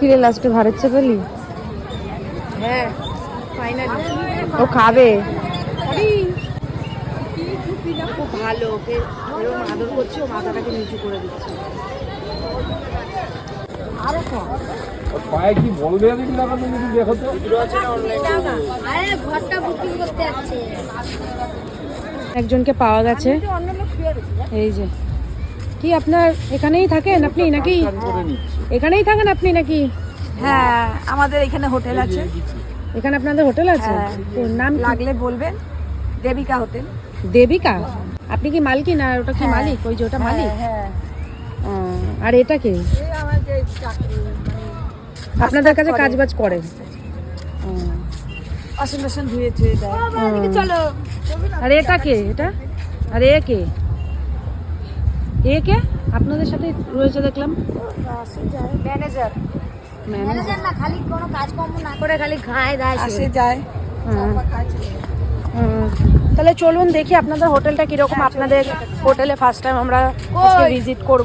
ফিরে লাস্টে ভাড়ের চেপেলি? হ্যাঁ ফাইনালি ও খাবে। খুব ভালো, ওকে এরকম আদর করছে, ও মাথাটাকে নিচু করে দিচ্ছে। আরো কম পায়ে কি বলবে দেখি না তুমি যদি দেখো তো আরে ঘরটা বুকিং করতে যাচ্ছে। একজনকে পাওয়া গেছে। অন্য লোক শুয়ে রয়েছে। এই যে কি আপনার এখানেই থাকেন আপনি নাকি? এখানেই থাকেন আপনি নাকি? হ্যাঁ আমাদের এখানে হোটেল আছে। এখানে আপনাদের হোটেল আছে? হ্যাঁ। ওর নাম কি? লাগলে বলবেন, দেবিকা হোটেল। দেবিকা? আপনি কি মালিক না ওটা কি হ্যাঁ। মালিক? ওই যে ওটা মালিক? হ্যাঁ ও, আর এটা কে? এই আমার যে চাকরি মানে আপনাদের কাছে কাজ বাজ করে? ও, বাসন বাসন ধুয়েছে দেয়। চলো আর এটা কে? এটা আর এ কে? এ কে আপনাদের সাথে রয়েছে দেখলাম? ম্যানেজার ম্যানেজার না, খালি কোনো কাজকর্ম না করে খালি খায় দায় আসে যায়। তাহলে চলুন দেখি আপনাদের হোটেলটা কিরকম। আপনাদের হোটেলে ফার্স্ট টাইম আমরা ভিজিট করব।